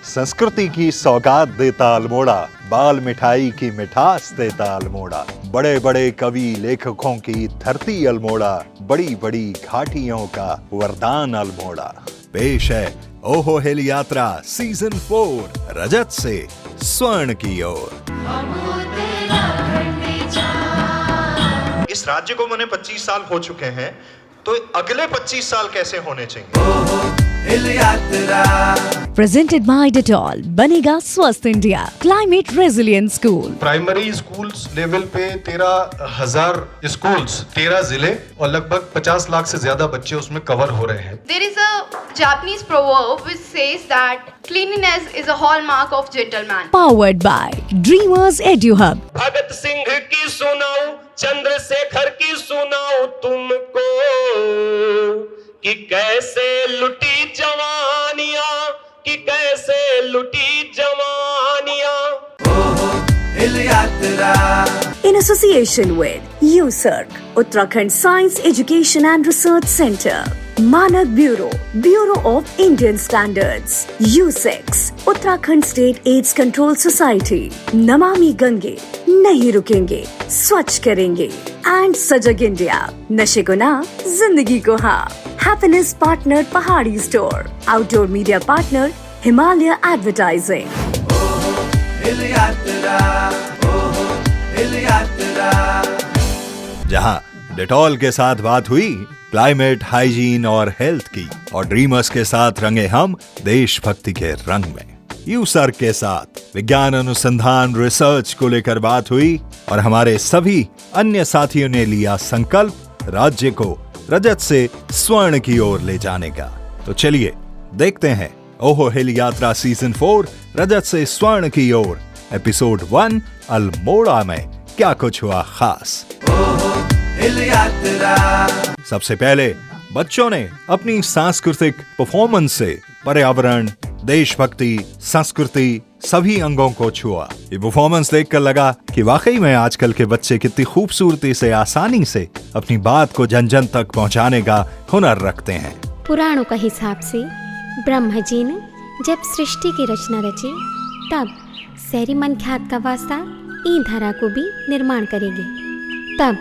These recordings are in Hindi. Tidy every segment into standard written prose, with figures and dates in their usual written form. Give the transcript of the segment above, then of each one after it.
संस्कृति की सौगात देता अल्मोड़ा, बाल मिठाई की मिठास देता अल्मोड़ा। बड़े बड़े कवि लेखकों की धरती अल्मोड़ा, बड़ी बड़ी घाटियों का वरदान अल्मोड़ा। पेश है ओहो हिल यात्रा सीजन 4, रजत से स्वर्ण की ओर। इस राज्य को बने 25 साल हो चुके हैं, तो अगले 25 साल कैसे होने चाहिए? Presented by Dettol, बनेगा स्वस्थ India, climate resilient school. Primary schools level पे 13,000 स्कूल्स 13 जिले और लगभग 50 लाख से ज्यादा बच्चे उसमें कवर हो रहे हैं। There is a Japanese proverb which says that cleanliness is a hallmark of gentleman. Powered by Dreamers EduHub. Bhagat Singh की सुनाऊं, चंद्रशेखर की सुनाऊं तुमको, कि कैसे लुटी जवानियां, कि कैसे लुटी जवानियां। In association with USERC, Uttarakhand Science Education and Research Center, Manak Bureau, Bureau of Indian Standards, USEX, Uttarakhand State AIDS Control Society, Namami Gange नहीं रुकेंगे, स्वच्छ करेंगे, एंड सजग इंडिया, नशे को ना जिंदगी को हाँ। हैप्पीनेस पार्टनर पहाड़ी store, outdoor media partner Himalaya advertising. जहां डेटॉल के साथ बात हुई क्लाइमेट, हाइजीन और हेल्थ की, और ड्रीमर्स के साथ रंगे हम देशभक्ति के रंग में। यूसर्क के साथ विज्ञान अनुसंधान रिसर्च को लेकर बात हुई, और हमारे सभी अन्य साथियों ने लिया संकल्प राज्य को रजत से स्वर्ण की ओर ले जाने का। तो चलिए देखते हैं ओहो हिल यात्रा सीजन 4, रजत से स्वर्ण की ओर, एपिसोड 1 अल्मोड़ा में क्या कुछ हुआ खास। सबसे पहले बच्चों ने अपनी सांस्कृतिक परफॉर्मेंस से पर्यावरण, देशभक्ति, संस्कृति सभी अंगों को छुआ। ये परफॉर्मेंस देखकर लगा कि वाकई में आजकल के बच्चे कितनी खूबसूरती से, आसानी से अपनी बात को जन जन तक पहुंचाने का हुनर रखते हैं। पुराणों का हिसाब से ब्रह्मा जी ने जब सृष्टि की रचना रची, तब सैरी मन ख्यात का वास्ता ई धरा को भी निर्माण करेगी। तब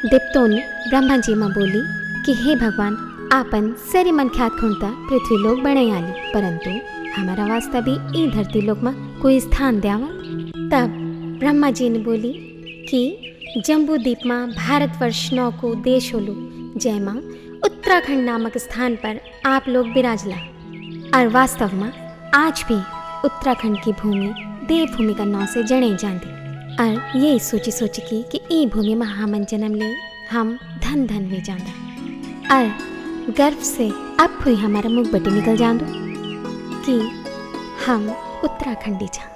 देवताओं ने ब्रह्मा जी माँ बोली कि हे भगवान, आपन सैरी मन ख्यात खुणता पृथ्वी लोक बने आली, परंतु हमारा वास्ता भी ई धरती लोक में कोई स्थान द्यावा। तब ब्रह्मा जी ने बोली कि जम्बू द्वीप में भारतवर्ष 9 को देश होलू, जयमा उत्तराखंड नामक स्थान पर आप लोग बिराजला। और वास्तव में आज भी उत्तराखंड की भूमि देवभूमि का नाम से जने जाती। और यही सोची की कि ई भूमि में हमन जन्म ले, हम धन धन में जाना। और गर्व से अब हुई हमारा मुख बटी निकल जान दो कि हम उत्तराखंडी जान।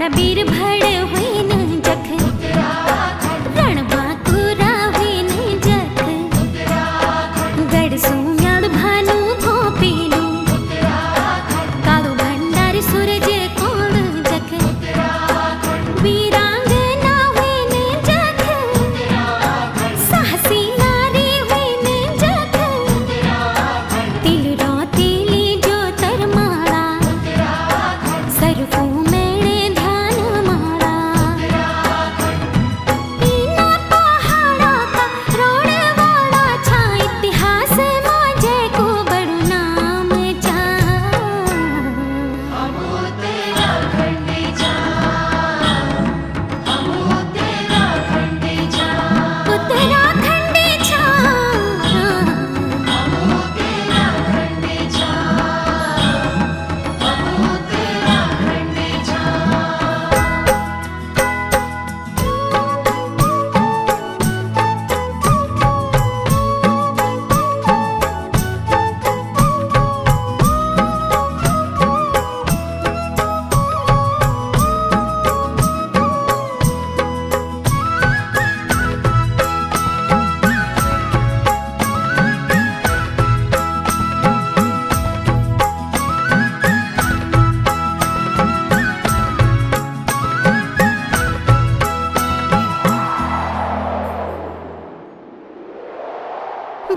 बड़ा बीर भड़ हुई न जख रण बाकुरा हुई न जख गढ़ सुम्याड़ भानु भोपीलू कालू भंडार सूरज कोण जख वीरांगना हुई न जख साहसी नारी हुई न जख तिलरो तिली जो तरमाड़ा सरफू मेणे ध्यान मारा इना पहाड़ा का रोड वाला छा इतिहास माजे को बड़ू नाम चा उत्तराखंडी छा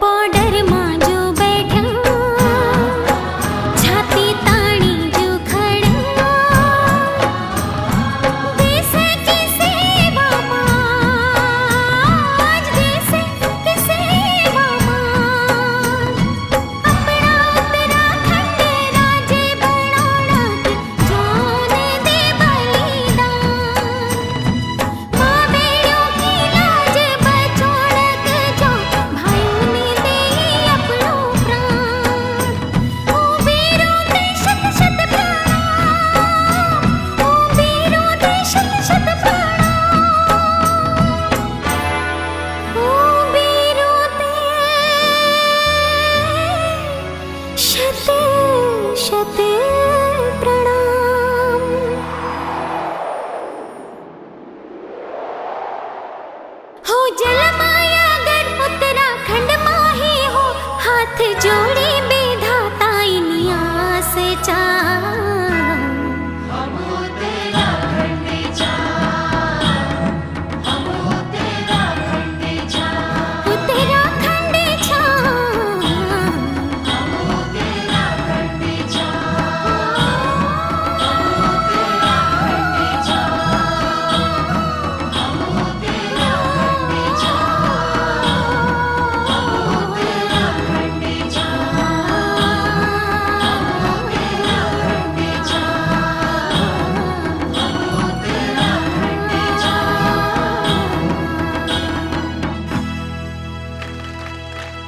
बॉर्डर मां जो बैठा छाती ताणी जो खड़ा देश की सेवा मां आज देश की सेवा मां अपना उत्तराखंड राज्य बनाना की जान दे बलिदान मां बेड़ों की लाज बचोड़क जो भाइयों ने दे अपनो प्राण ओ वीरों दे शत शत प्रणाम ओ वीरों दे शत शत प्रणाम ओ वीरों दे शत शत प्रणाम। हो जल माया गढ़ उत्तराखंड माही हो हाथ जोड़ी बेधाता इनियास चा उत्तराखंडी छा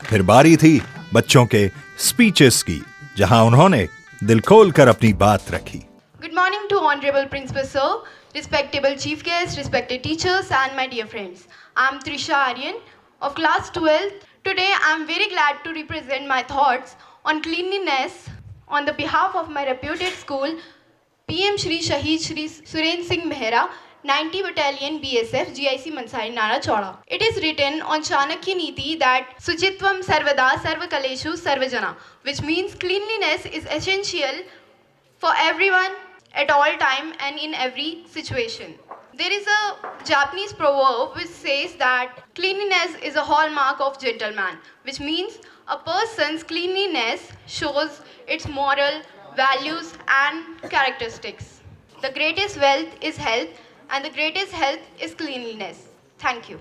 फिर बारी थी बच्चों के स्पीचेस की, जहां उन्होंने दिल खोल कर अपनी बात रखी। Good morning to Honorable Principal Sir, respectable Chief Guests, respected teachers and my dear friends. I am Trisha Aryan of class 12th. Today I am very glad to represent my thoughts on cleanliness on the behalf of my reputed school, PM Shri Shahid Shri Surendra Singh Mehra, 90 Battalion BSF GIC Mansai Nara Chauda. It is written on Chanakya Niti that Suchitvam Sarvada Sarvakaleshu Sarvajana, which means cleanliness is essential for everyone at all time and in every situation. There is a Japanese proverb which says that cleanliness is a hallmark of gentleman, which means a person's cleanliness shows its moral values and characteristics. The greatest wealth is health and the greatest health is cleanliness. Thank you.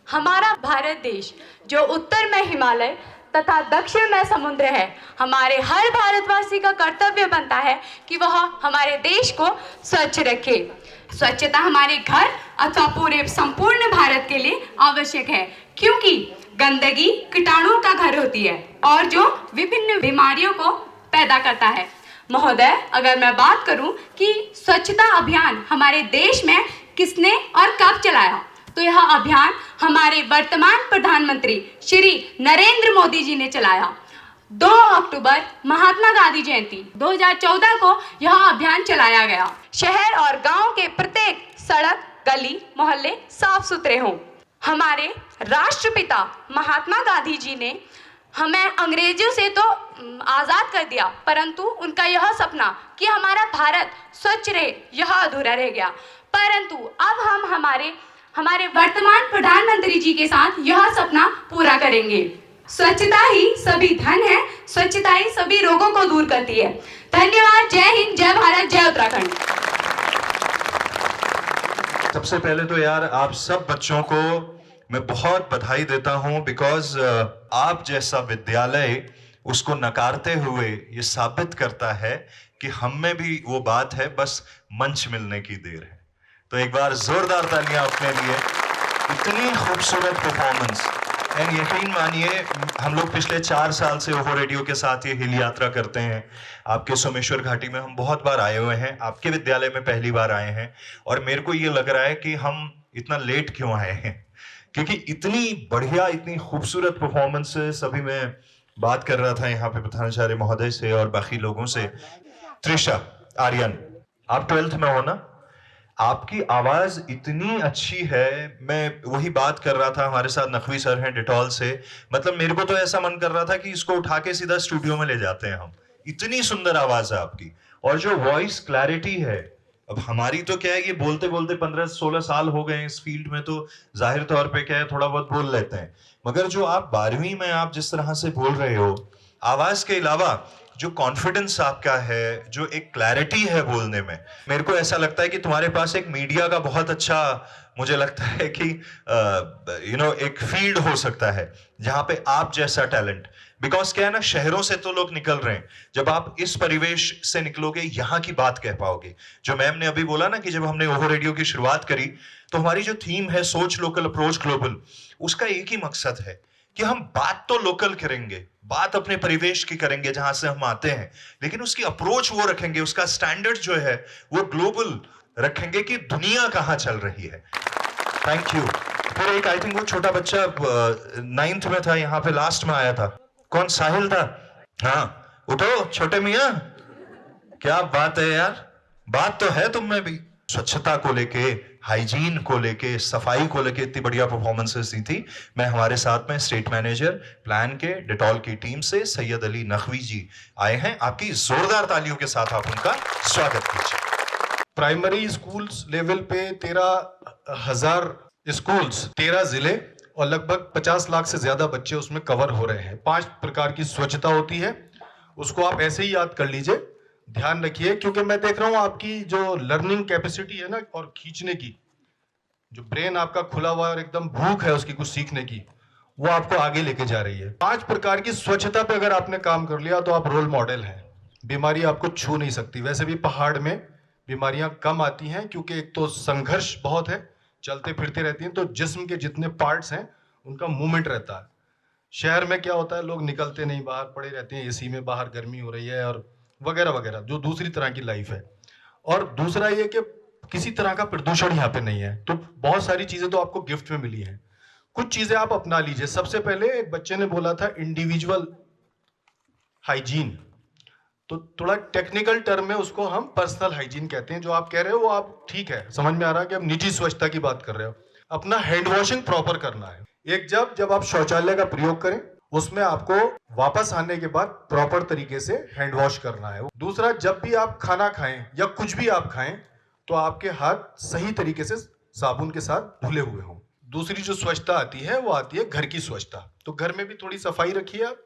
हमारा भारत देश जो उत्तर में हिमालय तथा दक्षिण में समुद्र है, हमारे हर भारतवासी का कर्तव्य बनता है कि वह हमारे देश को स्वच्छ रखे। स्वच्छता हमारे घर अथवा पूरे संपूर्ण भारत के लिए आवश्यक है, क्योंकि गंदगी कीटाणुओं का घर होती है और जो विभिन्न बीमारियों को पैदा करता है। महोदय, अगर मैं बात करूं कि स्वच्छता अभियान हमारे देश में किसने और कब चलाया, तो यह अभियान हमारे वर्तमान प्रधानमंत्री श्री नरेंद्र मोदी जी ने चलाया। 2 अक्टूबर महात्मा गांधी जयंती 2014 को यह अभियान चलाया गया। शहर और गांव के प्रत्येक सड़क, गली, मोहल्ले साफ सुथरे हों। हमारे राष्ट्रपिता महात्मा गांधी जी ने हमें अंग्रेजों से तो आज़ाद कर दिया, परंतु उनका यह सपना कि हमारा भारत स्वच्छ रहे, यह अधूरा रह गया। परंतु अब हम हमारे वर्तमान प्रधानमंत्री जी के साथ यह सपना पूरा करेंगे। स्वच्छता ही सभी धन है, स्वच्छता ही सभी रोगों को दूर करती है। धन्यवाद। जय हिंद, जय भारत, जय उत्तराखंड। सबसे पहले तो यार आप सब बच्चों को मैं बहुत बधाई देता हूं, बिकॉज आप जैसा विद्यालय उसको नकारते हुए ये साबित करता है कि हम में भी वो बात है, बस मंच मिलने की देर है। तो एक बार जोरदार तालियां अपने लिए। इतनी खूबसूरत परफॉर्मेंस, एंड यकीन मानिए हम लोग पिछले 4 साल से ओहो रेडियो के साथ ये हिल यात्रा करते हैं। आपके सोमेश्वर घाटी में हम बहुत बार आए हुए हैं, आपके विद्यालय में पहली बार आए हैं, और मेरे को ये लग रहा है कि हम इतना लेट क्यों आए हैं, क्योंकि इतनी बढ़िया, इतनी खूबसूरत परफॉर्मेंसेस। अभी मैं बात कर रहा था यहाँ पे प्रधानाचार्य महोदय से और बाकी लोगों से। त्रिशा आर्यन, आप 12th में हो ना, आपकी आवाज इतनी अच्छी है। मैं वही बात कर रहा था, हमारे साथ नकवी सर हैं डिटॉल से, मतलब मेरे को तो ऐसा मन कर रहा था कि इसको उठा के सीधा स्टूडियो में ले जाते हैं हम। इतनी सुंदर आवाज है आपकी, और जो वॉइस क्लैरिटी है। अब हमारी तो क्या है, ये बोलते बोलते 15-16 साल हो गए इस फील्ड में, तो जाहिर तौर पे क्या है, थोड़ा बहुत बोल लेते हैं। मगर जो आप 12वीं में आप जिस तरह से बोल रहे हो, आवाज के अलावा जो कॉन्फिडेंस आपका है, जो एक क्लैरिटी है बोलने में, मेरे को ऐसा लगता है कि तुम्हारे पास एक मीडिया का बहुत अच्छा, मुझे लगता है कि एक फील्ड हो सकता है जहां पे आप जैसा टैलेंट। बिकॉज क्या है ना, शहरों से तो लोग निकल रहे हैं, जब आप इस परिवेश से निकलोगे यहाँ की बात कह पाओगे। जो मैम ने अभी बोला ना कि जब हमने ओहो रेडियो की शुरुआत करी, तो हमारी जो थीम है सोच लोकल अप्रोच ग्लोबल, उसका एक ही मकसद है कि हम बात तो लोकल करेंगे, बात अपने परिवेश की करेंगे जहां से हम आते हैं, लेकिन उसकी अप्रोच वो रखेंगे, उसका स्टैंडर्ड जो है वो ग्लोबल रखेंगे कि दुनिया कहां चल रही है। Thank you. फिर एक, आई थिंक वो छोटा बच्चा 9th में था, यहाँ पे लास्ट में आया था, कौन, साहिल था? हाँ, उठो छोटे मियां, क्या बात है यार, बात तो है तुम में भी। स्वच्छता को लेके, हाइजीन को लेके, सफाई को लेके इतनी बढ़िया परफॉर्मेंसेस दी थी। मैं हमारे साथ में स्टेट मैनेजर प्लान के डिटॉल की टीम से सैयद अली नकवी जी आए हैं। आपकी जोरदार तालियों के साथ आप उनका स्वागत कीजिए। प्राइमरी स्कूल्स लेवल पे 13,000 स्कूल्स, 13 जिले और लगभग 50 लाख से ज्यादा बच्चे उसमें कवर हो रहे हैं। 5 प्रकार की स्वच्छता होती है, उसको आप ऐसे ही याद कर लीजिए, ध्यान रखिए, क्योंकि मैं देख रहा हूं आपकी जो लर्निंग कैपेसिटी है ना, और खींचने की जो ब्रेन आपका खुला हुआ है और एकदम भूख है उसकी कुछ सीखने की, वो आपको आगे लेके जा रही है। 5 प्रकार की स्वच्छता पे अगर आपने काम कर लिया तो आप रोल मॉडल हैं। बीमारी आपको छू नहीं सकती। वैसे भी पहाड़ में बीमारियां कम आती हैं, क्योंकि एक तो संघर्ष बहुत है, चलते फिरते रहती हैं, तो जिस्म के जितने पार्ट्स हैं उनका मूवमेंट रहता है। शहर में क्या होता है, लोग निकलते नहीं, बाहर पड़े रहते हैं एसी में, बाहर गर्मी हो रही है और वगैरह वगैरह, जो दूसरी तरह की लाइफ है। और दूसरा ये कि किसी तरह का प्रदूषण यहाँ पे नहीं है, तो बहुत सारी चीजें तो आपको गिफ्ट में मिली हैं। कुछ चीजें आप अपना लीजिए। सबसे पहले एक बच्चे ने बोला था इंडिविजुअल हाइजीन, तो थोड़ा टेक्निकल टर्म में उसको हम पर्सनल हाइजीन कहते हैं। जो आप कह रहे हो वो आप ठीक है, समझ में आ रहा है कि आप निजी स्वच्छता की बात कर रहे हो। अपना हैंड वॉशिंग प्रॉपर करना है। एक, जब आप शौचालय का प्रयोग करें, उसमें आपको वापस आने के बाद प्रॉपर तरीके से हैंड वॉश करना है। दूसरा, जब भी आप खाना खाएं या कुछ भी आप खाएं, तो आपके हाथ सही तरीके से साबुन के साथ धुले हुए हों। दूसरी जो स्वच्छता आती है वो आती है घर की स्वच्छता। तो घर में भी थोड़ी सफाई रखिए, आप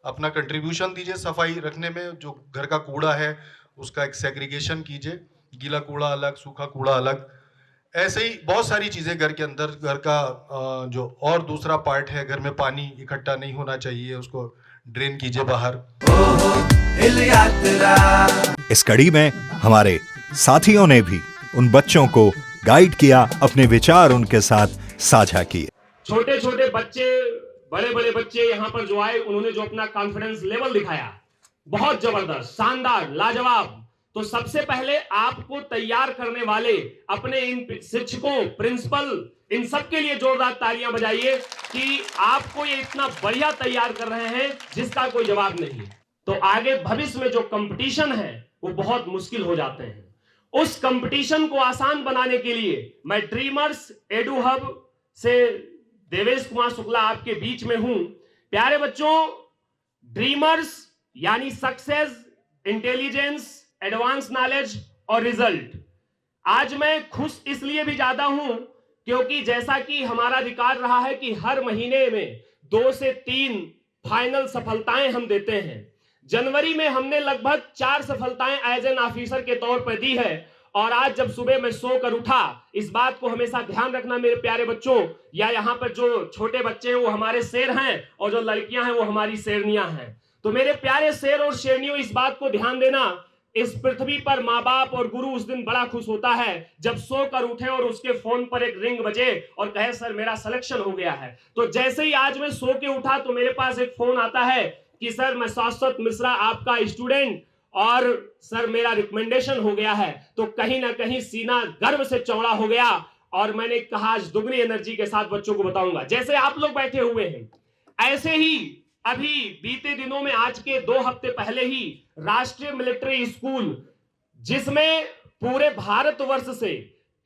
अपना कंट्रीब्यूशन दीजिए सफाई रखने में। जो घर का कूड़ा है उसका एक सेग्रीगेशन कीजिए, गीला कूड़ा अलग, सूखा कूड़ा अलग। ऐसे ही बहुत सारी चीजें घर के अंदर, घर का जो और दूसरा पार्ट है, घर में पानी इकट्ठा नहीं होना चाहिए, उसको ड्रेन कीजिए बाहर। इस कड़ी में हमारे साथियों ने भी उन बच्चों को गाइड किया, अपने विचार उनके साथ साझा किए। छोटे छोटे बच्चे, बड़े बड़े बच्चे यहाँ पर जो आए, उन्होंने जो अपना कॉन्फिडेंस लेवल दिखाया, बहुत जबरदस्त, शानदार, लाजवाब। तो सबसे पहले आपको तैयार करने वाले अपने इन शिक्षकों, प्रिंसिपल, इन सब के लिए जोरदार तालियां बजाइए कि आपको ये इतना बढ़िया तैयार कर रहे हैं जिसका कोई जवाब नहीं। तो आगे भविष्य में जो कंपटीशन है वो बहुत मुश्किल हो जाते हैं। उस कंपटीशन को आसान बनाने के लिए मैं ड्रीमर्स एडू हब से देवेश कुमार शुक्ला आपके बीच में हूं। प्यारे बच्चों, ड्रीमर्स यानी सक्सेस, इंटेलिजेंस, एडवांस नॉलेज और रिजल्ट। आज मैं खुश इसलिए भी ज्यादा हूं क्योंकि जैसा कि हमारा रिकॉर्ड रहा है कि हर महीने में 2 से 3 फाइनल सफलताएं हम देते हैं। जनवरी में हमने लगभग 4 सफलताएं एज एन ऑफिसर के तौर पर दी है। और आज जब सुबह मैं सोकर उठा, इस बात को हमेशा ध्यान रखना मेरे प्यारे बच्चों, या यहाँ पर जो छोटे बच्चे हैं वो हमारे शेर हैं और जो लड़कियां हैं वो हमारी शेरनियां हैं। तो मेरे प्यारे शेर और शेरनियों, इस बात को ध्यान देना, इस पृथ्वी पर माँ बाप और गुरु उस दिन बड़ा खुश होता है जब सोकर उठे और उसके फोन पर एक रिंग बजे और कहे सर मेरा सिलेक्शन हो गया है। तो जैसे ही आज मैं सो के उठा तो मेरे पास एक फोन आता है कि सर मैं शाश्वत मिश्रा आपका स्टूडेंट और सर मेरा रिकमेंडेशन हो गया है। तो कहीं ना कहीं सीना गर्व से चौड़ा हो गया और मैंने कहा आज दुगनी एनर्जी के साथ बच्चों को बताऊंगा। जैसे आप लोग बैठे हुए हैं, ऐसे ही अभी बीते दिनों में, आज के 2 हफ्ते पहले ही राष्ट्रीय मिलिट्री स्कूल, जिसमें पूरे भारतवर्ष से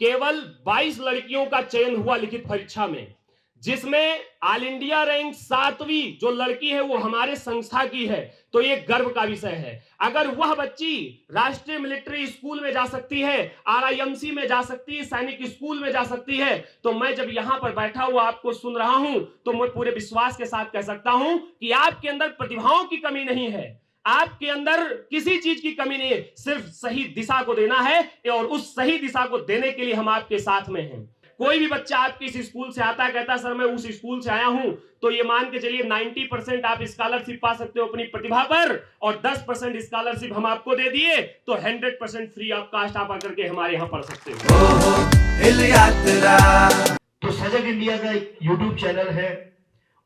केवल 22 लड़कियों का चयन हुआ लिखित परीक्षा में, जिसमें ऑल इंडिया रैंक 7वीं जो लड़की है वो हमारे संस्था की है। तो ये गर्व का विषय है। अगर वह बच्ची राष्ट्रीय मिलिट्री स्कूल में जा सकती है, RIMC में जा सकती है, सैनिक स्कूल में जा सकती है, तो मैं जब यहां पर बैठा हुआ आपको सुन रहा हूं तो मैं पूरे विश्वास के साथ कह सकता हूं कि आपके अंदर प्रतिभाओं की कमी नहीं है, आपके अंदर किसी चीज की कमी नहीं है, सिर्फ सही दिशा को देना है और उस सही दिशा को देने के लिए हम आपके साथ में हैं। कोई भी बच्चा आपके इस स्कूल से आता है, कहता है सर मैं उस स्कूल से आया हूं, तो ये मान के चलिए 90% आप स्कॉलरशिप पा सकते हो अपनी प्रतिभा पर, और 10% स्कॉलरशिप हम आपको दे दिए तो 100% फ्री ऑफ कास्ट आप आकर के हमारे यहाँ पढ़ सकते हो। तो सजग इंडिया का एक YouTube चैनल है,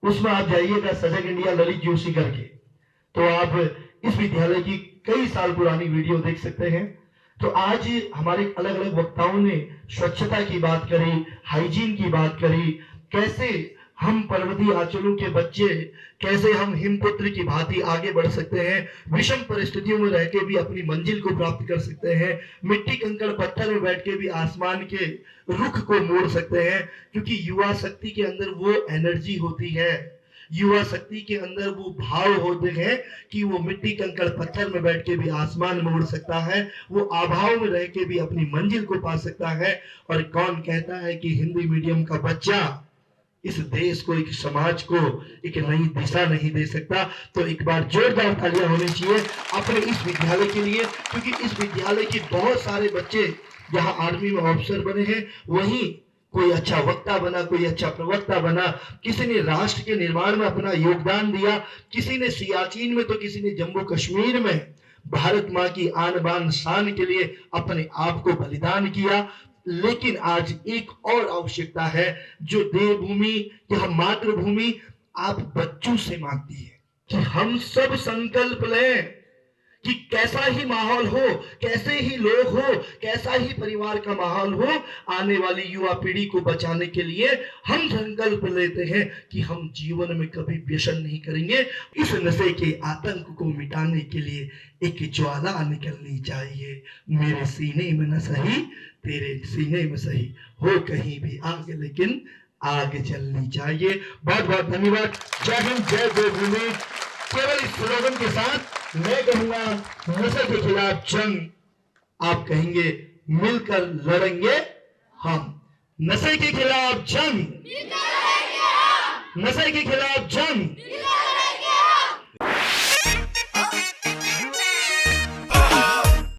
उसमें आप जाइएगा, सजग इंडिया ललित जोशी करके, तो आप इस विद्यालय की कई साल पुरानी वीडियो देख सकते हैं। तो आज हमारे अलग अलग वक्ताओं ने स्वच्छता की बात करी, हाइजीन की बात करी, कैसे हम पर्वतीय अंचलों के बच्चे, कैसे हम हिमपुत्र की भांति आगे बढ़ सकते हैं, विषम परिस्थितियों में रह के भी अपनी मंजिल को प्राप्त कर सकते हैं, मिट्टी कंकड़ पत्थर में बैठ के भी आसमान के रुख को मोड़ सकते हैं, क्योंकि युवा शक्ति के अंदर वो एनर्जी होती है, युवा शक्ति के अंदर वो भाव होते हैं कि वो मिट्टी कंकड़ पत्थर में बैठ के भी आसमान मोड़ सकता है, वो अभाव में रह के भी अपनी मंजिल को पा सकता है। और कौन कहता है कि हिंदी मीडियम का बच्चा इस देश को, एक समाज को एक नई दिशा नहीं दे सकता? तो एक बार जोरदार तालियां होनी चाहिए अपने इस विद्यालय के लिए, क्योंकि इस विद्यालय के बहुत सारे बच्चे जहां आर्मी में ऑफिसर बने हैं, वहीं कोई अच्छा वक्ता बना, कोई अच्छा प्रवक्ता बना, किसी ने राष्ट्र के निर्माण में अपना योगदान दिया, किसी ने सियाचिन में, तो किसी ने जम्मू कश्मीर में भारत माँ की आन बान शान के लिए अपने आप को बलिदान किया। लेकिन आज एक और आवश्यकता है जो देवभूमि या मातृभूमि आप बच्चों से मांगती है, कि हम सब संकल्प लें कि कैसा ही माहौल हो, कैसे ही लोग हो, कैसा ही परिवार का माहौल हो, आने वाली युवा पीढ़ी को बचाने के लिए हम संकल्प लेते हैं कि हम जीवन में कभी व्यसन नहीं करेंगे। इस नशे के आतंक को मिटाने के लिए एक ज्वाला निकलनी चाहिए, मेरे सीने में न सही तेरे सीने में सही, हो कहीं भी आग लेकिन आग जलनी चाहिए। बहुत बहुत धन्यवाद। जय हिंद, जय देवभूमि। केवल इस स्लोगन के साथ मैं कहूंगा नशे के खिलाफ जंग, आप कहेंगे मिलकर लड़ेंगे हम। नशे के खिलाफ जंग, नशे के खिलाफ जंग।